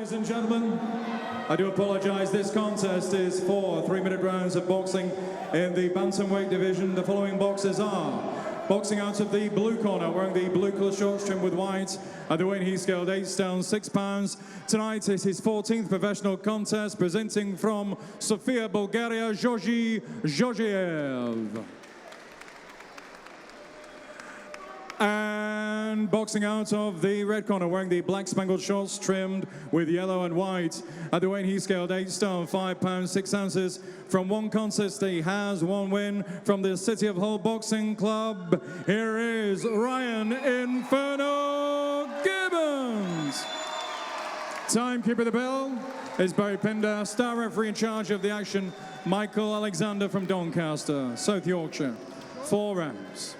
Ladies and gentlemen, I do apologise. This contest is for 3-minute rounds of boxing in the bantamweight division. The following boxers are boxing out of the blue corner, wearing the blue colour shorts trimmed with white, at the weight he scaled 8 stone 6 pounds. Tonight is his 14th professional contest, presenting from Sofia, Bulgaria, Georgi, Georgiev. And boxing out of the red corner, wearing the black spangled shorts trimmed with yellow and white, at the weight he scaled 8 stone 5 pounds 6 ounces. From one contest he has one win. From the City of Hull Boxing Club, here is Ryan Inferno Gibbons. Timekeeper of the bell is Barry Pinder. Star referee in charge of the action, Michael Alexander from Doncaster, South Yorkshire. 4 rounds.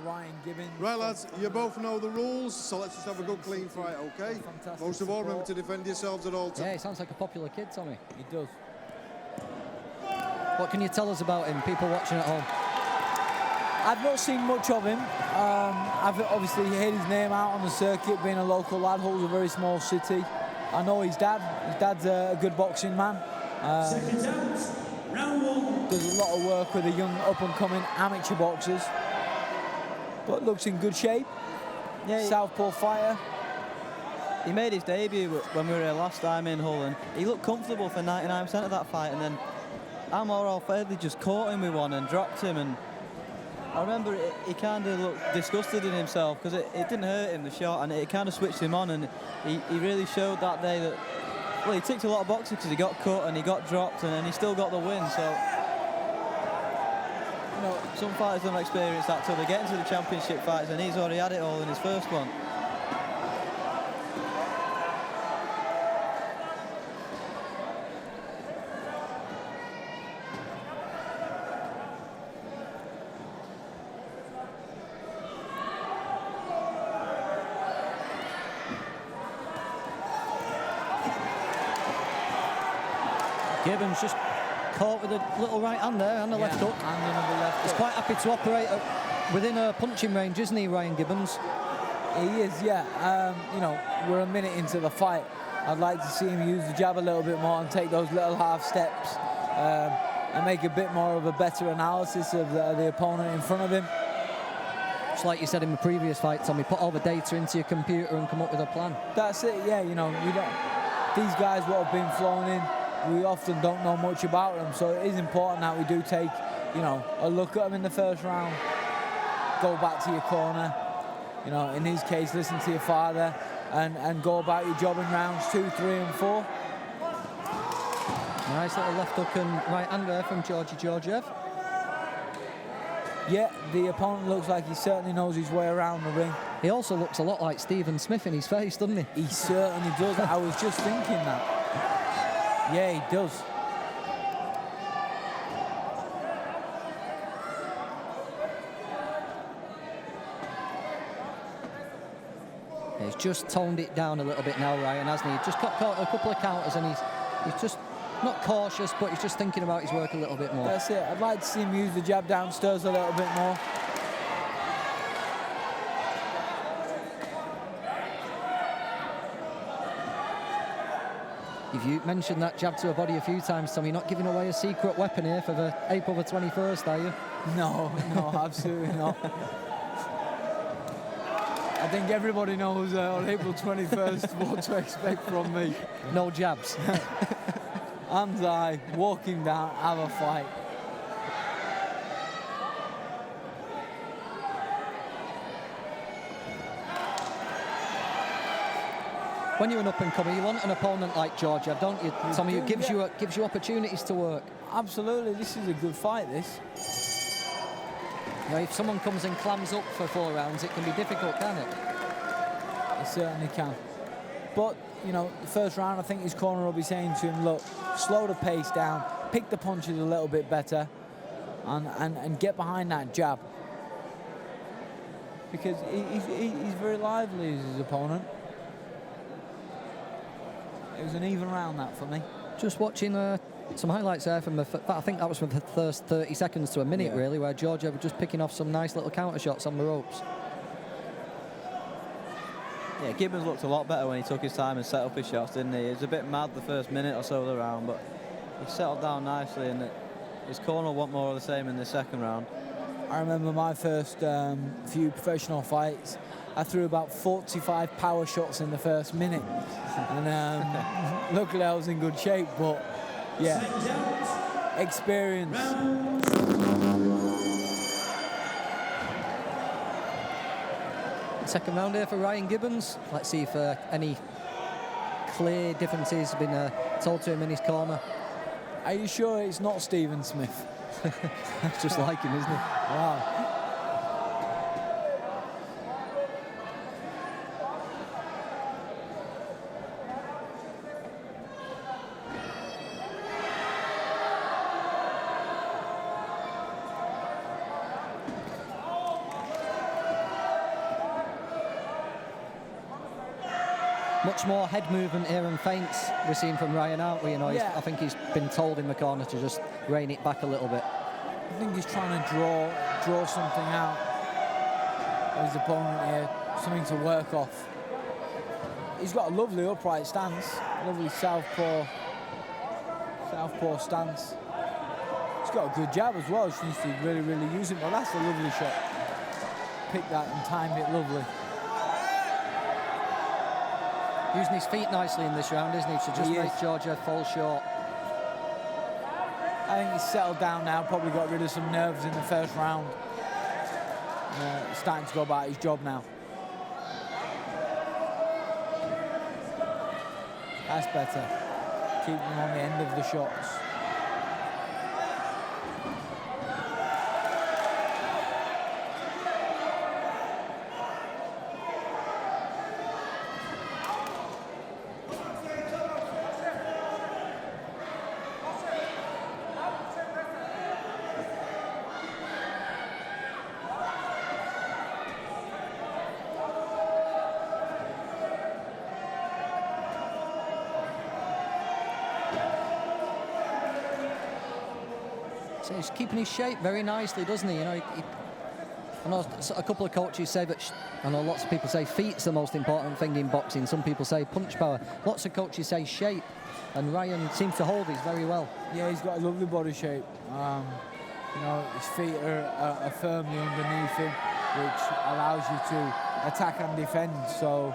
Ryan Gibbons. Right, lads, you both know the rules, so let's just have a good clean fight, okay? Fantastic Most of all, remember to defend yourselves at all times. Yeah, he sounds like a popular kid, Tommy. He does. What can you tell us about him, people watching at home? I've not seen much of him. I've obviously heard his name out on the circuit, being a local lad. Hull's a very small city. I know his dad. His dad's a good boxing man. Seconds out, round 1. Does a lot of work with the young up-and-coming amateur boxers. But looks in good shape. Yeah, Southpaw fighter. He made his debut when we were here last time in Hull, and he looked comfortable for 99% of that fight, and then Amor Al-Fadli just caught him with one and dropped him, and I remember he kind of looked disgusted in himself because it didn't hurt him, the shot, and it kind of switched him on, and he really showed that day that, well, he ticked a lot of boxes because he got cut and he got dropped, and then he still got the win. So, you know, some fighters don't experience that till they get into the championship fights, and he's already had it all in his first one. Gibbons just caught with a little right hand there and a left hook. And another left He's hook. quite happy to operate within a punching range, isn't he, Ryan Gibbons? He is, yeah. You know, we're a minute into the fight. I'd like to see him use the jab a little bit more and take those little half steps and make a bit more of a better analysis of the opponent in front of him. Just like you said in the previous fight, Tommy, put all the data into your computer and come up with a plan. That's it, yeah. You know, these guys what have been flown in, we often don't know much about them, so it is important that we do take, you know, a look at them in the first round, go back to your corner, you know, in his case, listen to your father, and go about your job in rounds 2, 3, and 4. Nice little left hook and right hand there from Georgiev. Yeah, the opponent looks like he certainly knows his way around the ring. He also looks a lot like Stephen Smith in his face, doesn't he? He certainly does. I was just thinking that. Yeah, he does. He's just toned it down a little bit now, Ryan, hasn't he? Just caught a couple of counters, and he's just not cautious, but he's just thinking about his work a little bit more. That's it. I'd like to see him use the jab downstairs a little bit more. You've mentioned that jab to a body a few times, Tommy. Not giving away a secret weapon here for the April the 21st, are you? No, absolutely not. I think everybody knows on April 21st what to expect from me. No jabs. Hands high, walking down, have a fight. When you're an up-and-comer, you want an opponent like Georgiev, don't you, Tommy? Who gives you opportunities to work. Absolutely, this is a good fight, this. You know, if someone comes and clams up for 4 rounds, it can be difficult, can't it? It certainly can. But, you know, the first round, I think his corner will be saying to him, look, slow the pace down, pick the punches a little bit better, and get behind that jab. Because he's very lively as his opponent. It was an even round, that, for me. Just watching some highlights there from I think that was from the first 30 seconds to a minute, really, where Georgia was just picking off some nice little counter shots on the ropes. Yeah, Gibbons looked a lot better when he took his time and set up his shots, didn't he? He was a bit mad the first minute or so of the round, but he settled down nicely, and his corner will want more of the same in the second round. I remember my first few professional fights. I threw about 45 power shots in the first minute, and luckily I was in good shape. But yeah, experience. Second round here for Ryan Gibbons. Let's see if any clear differences have been told to him in his corner. Are you sure it's not Stephen Smith? It's just like him, isn't it? Wow. Much more head movement here and feints we're seeing from Ryan, aren't we? You know, Yeah. I think he's been told in the corner to just rein it back a little bit. I think he's trying to draw something out of his opponent here, something to work off. He's got a lovely upright stance, lovely southpaw stance. He's got a good jab as well. He needs to really use it, but that's a lovely shot. Picked that and timed it lovely. Using his feet nicely in this round, isn't he? To just make Georgiev fall short. I think he's settled down now, probably got rid of some nerves in the first round. Starting to go about his job now. That's better. Keep him on the end of the shots. So he's keeping his shape very nicely, doesn't he? You know, I know a couple of coaches say that, I know lots of people say feet's the most important thing in boxing. Some people say punch power. Lots of coaches say shape, and Ryan seems to hold his very well. Yeah, he's got a lovely body shape. You know, his feet are firmly underneath him, which allows you to attack and defend. So,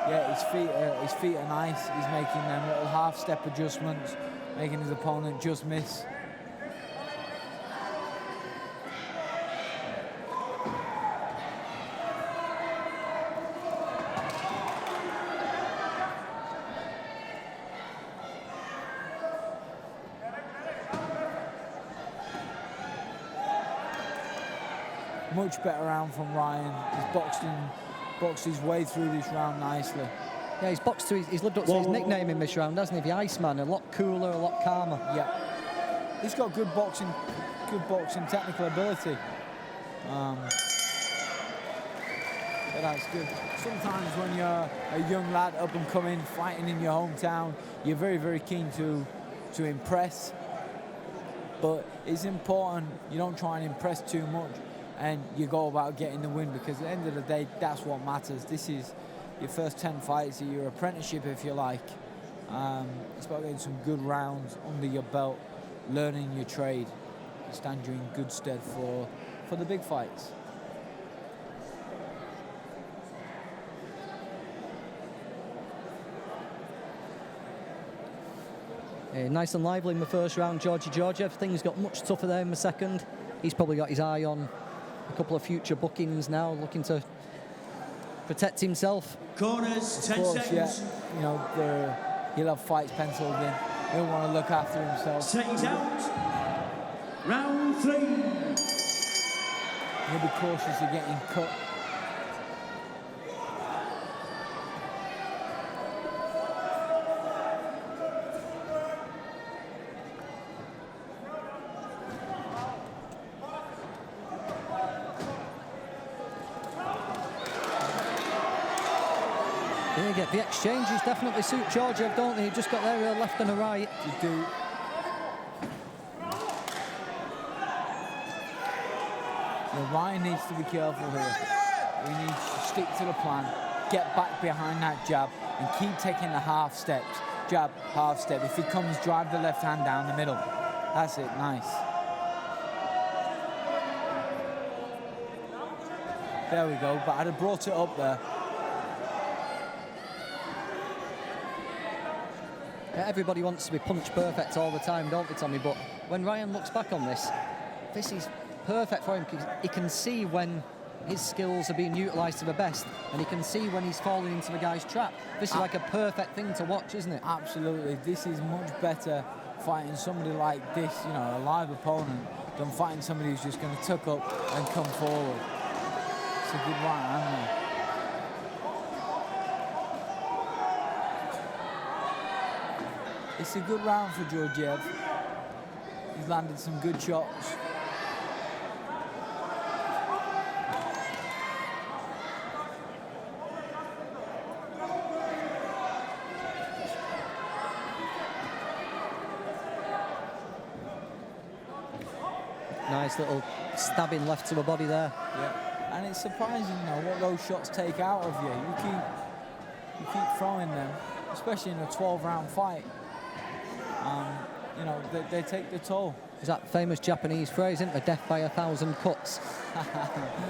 yeah, his feet are nice. He's making them little half-step adjustments, making his opponent just miss. Much better round from Ryan. He's boxed his way through this round nicely. Yeah, he's lived up to his nickname in this round, hasn't he? The Iceman, a lot cooler, a lot calmer. Yeah. He's got good boxing technical ability. But that's good. Sometimes when you're a young lad up and coming, fighting in your hometown, you're very keen to impress. But it's important you don't try and impress too much, and you go about getting the win, because at the end of the day, that's what matters. This is your first 10 fights of your apprenticeship, if you like. It's about getting some good rounds under your belt, learning your trade, to stand you in good stead for the big fights. Nice and lively in the first round, Georgiev. Things got much tougher there in the second. He's probably got his eye on a couple of future bookings now, looking to protect himself. Corners, 10 seconds. Yeah. You know, he'll have fights penciled in. He'll want to look after himself. Seconds out. Round 3. He'll be cautious of getting cut. The exchanges definitely suit Georgiev, don't they? You've just got there a left and a right. You do. Ryan needs to be careful here. He needs to stick to the plan. get back behind that jab and keep taking the half steps. Jab, half step. If he comes, drive the left hand down the middle. That's it, nice. There we go, but I'd have brought it up there. Everybody wants to be punch perfect all the time, don't they, Tommy? But when Ryan looks back on this, this is perfect for him because he can see when his skills are being utilised to the best, and he can see when he's falling into the guy's trap. This is like a perfect thing to watch, isn't it? Absolutely. This is much better fighting somebody like this, you know, a live opponent, than fighting somebody who's just going to tuck up and come forward. It's a good right hand. It's a good round for Georgiev. He's landed some good shots. Nice little stabbing left to the body there. Yeah, and it's surprising, you know, what those shots take out of you. You keep throwing them, especially in a 12-round fight. You know, they take the toll. Is that famous Japanese phrase, isn't there? Death by 1,000 cuts.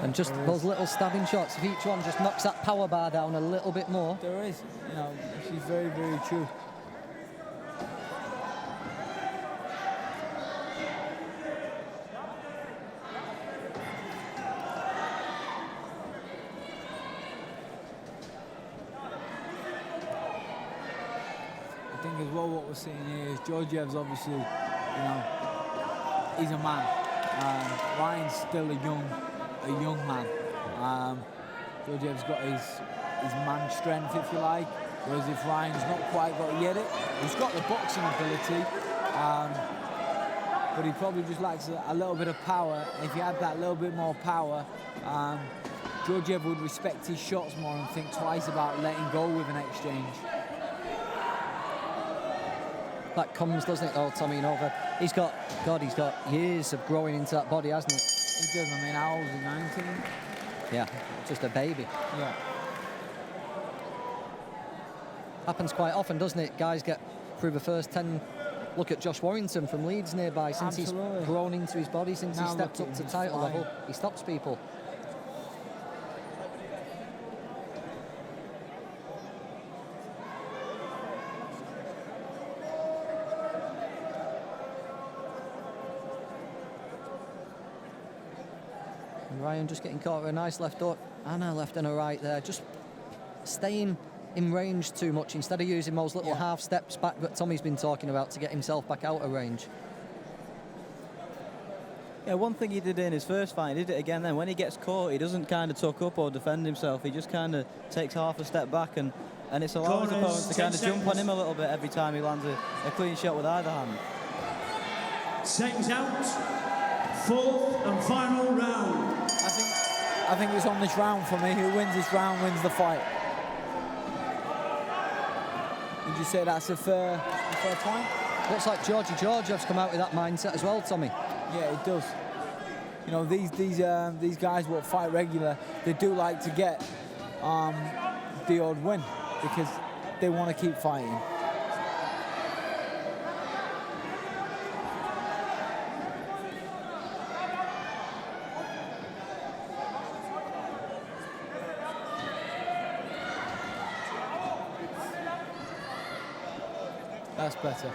And just those little stabbing shots, if each one just knocks that power bar down a little bit more. There is, you know, this is very, very true. I think as well what we're seeing here is Georgiev's obviously, you know, he's a man. Ryan's still a young man. Georgiev's got his man strength, if you like, whereas if Ryan's not quite got it yet, he's got the boxing ability, but he probably just lacks a little bit of power. If he had that little bit more power, Georgiev would respect his shots more and think twice about letting go with an exchange. That comes, doesn't it, though, Tommy? You know, he's got years of growing into that body, hasn't he? He does. I mean, how old is he? 19? Yeah, just a baby. Yeah. Happens quite often, doesn't it? Guys get through the first 10. Look at Josh Warrington from Leeds nearby. Since Absolutely. He's grown into his body, since Now he stepped up to title level, he stops people. Ryan just getting caught with a nice left hook and a left and a right there. Just staying in range too much instead of using those little half steps back that Tommy's been talking about to get himself back out of range. Yeah, one thing he did in his first fight, he did it again then. When he gets caught, he doesn't kind of tuck up or defend himself. He just kind of takes half a step back, and it's allowing his opponents to kind of jump on him a little bit every time he lands a clean shot with either hand. Seconds out. Fourth and final round. I think it's on this round for me. Who wins this round wins the fight. Would you say that's a fair point? Looks like Georgiev's come out with that mindset as well, Tommy. Yeah, it does. You know, these guys what fight regular, they do like to get the odd win because they want to keep fighting. That's better.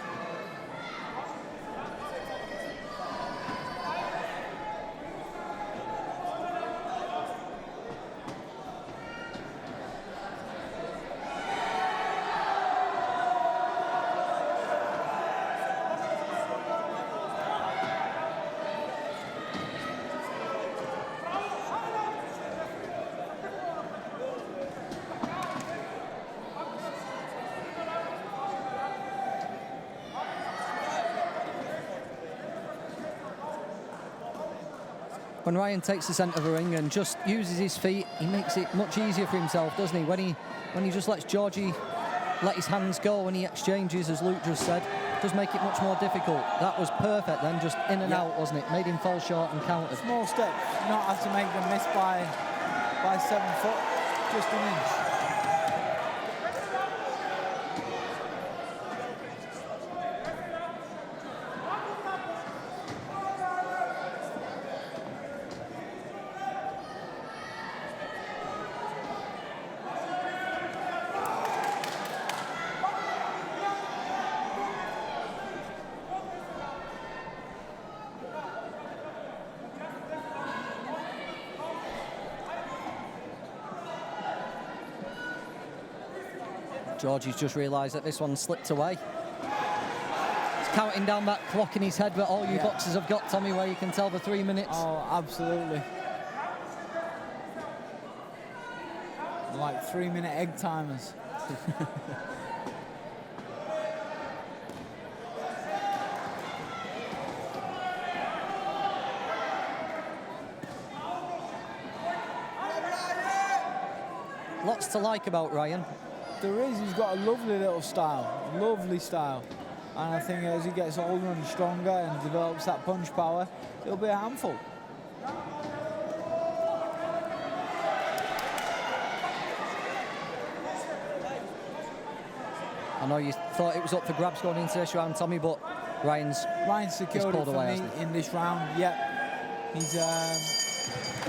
When Ryan takes the centre of the ring and just uses his feet, he makes it much easier for himself, doesn't he? When he just lets Georgie let his hands go when he exchanges, as Luke just said, does make it much more difficult. That was perfect then, just in and out, wasn't it? Made him fall short and countered. Small steps, not have to make them miss by 7 foot, just an inch. Georgie's just realised that this one slipped away. He's counting down that clock in his head that all you boxers have got, Tommy, where you can tell the 3 minutes. Oh, absolutely. Like 3-minute egg timers. Lots to like about Ryan. There is, he's got a lovely little style, lovely style. And I think as he gets older and stronger and develops that punch power, he'll be a handful. I know you thought it was up for grabs going into this round, Tommy, but Ryan's secured it pulled for away, me in this round. Yep, he's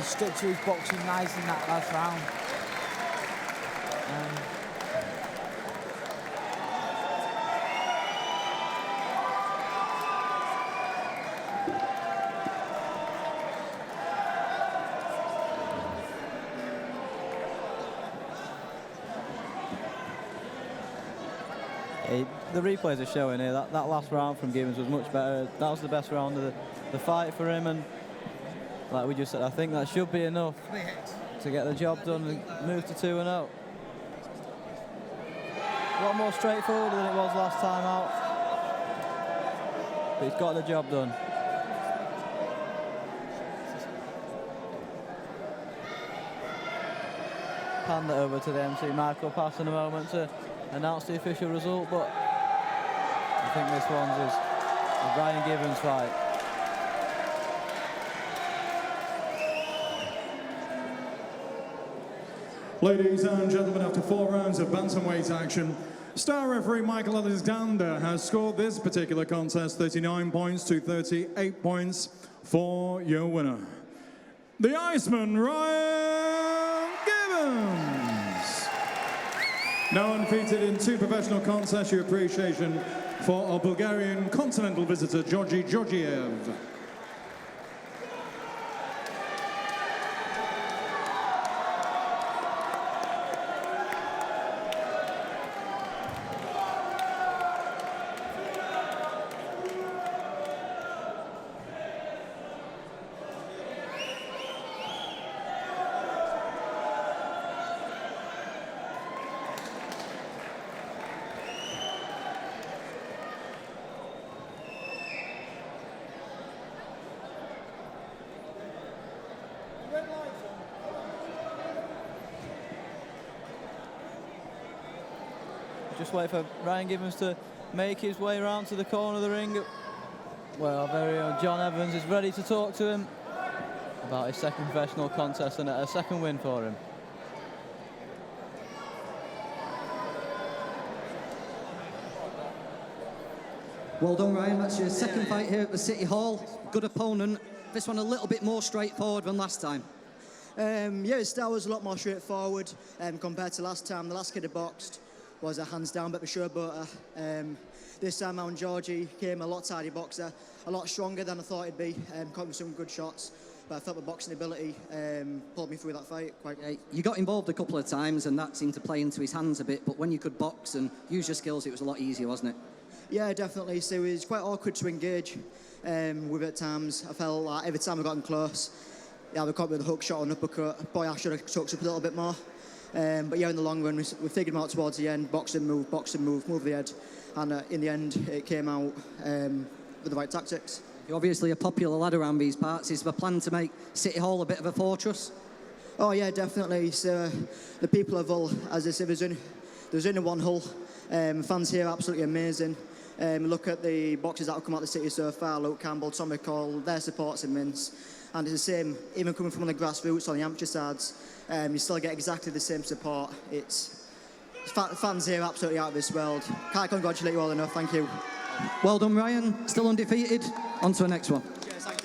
stuck to his boxing nice in that last round. The replays are showing here that last round from Gibbons was much better. That was the best round of the fight for him, and like we just said, I think that should be enough to get the job done and move to 2-0. A lot more straightforward than it was last time out, but he's got the job done. Hand it over to the MC Michael Pass in a moment to announce the official result, but I think this one's a Ryan Gibbons fight. Ladies and gentlemen, after 4 rounds of bantamweight action, star referee Michael Alexander has scored this particular contest 39 points to 38 points for your winner, the Iceman, Ryan Gibbons. Now undefeated in 2 professional contests, your appreciation for our Bulgarian continental visitor, Georgiev. Just wait for Ryan Gibbons to make his way around to the corner of the ring. Well, our very own John Evans is ready to talk to him about his second professional contest and a second win for him. Well done, Ryan. That's your second fight here at the City Hall. Good opponent. This one a little bit more straightforward than last time. Yeah, his style was a lot more straightforward compared to last time. The last kid I boxed was a hands down bit of a showboater. This time out, Georgie came a lot tidier boxer, a lot stronger than I thought he'd be. Caught me some good shots, but I felt my boxing ability pulled me through that fight. You got involved a couple of times, and that seemed to play into his hands a bit. But when you could box and use your skills, it was a lot easier, wasn't it? Yeah, definitely. So it was quite awkward to engage with at times. I felt like every time I got him close, yeah, they caught me with a hook shot or an uppercut. Boy, I should have tucked up a little bit more. But yeah, in the long run, we figured him out towards the end. Box and move the head. And in the end, it came out with the right tactics. You're obviously a popular lad around these parts. Is the plan to make City Hall a bit of a fortress? Oh yeah, definitely. So the people of Hull, as I said, there's only one Hull. Fans here are absolutely amazing. Look at the boxers that have come out of the city so far, Luke Campbell, Tommy Cole, their support's immense. And it's the same, even coming from the grassroots on the amateur sides, you still get exactly the same support. Fans here are absolutely out of this world. Can't congratulate you all enough, thank you. Well done, Ryan. Still undefeated. On to the next one. Cheers, thank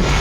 you.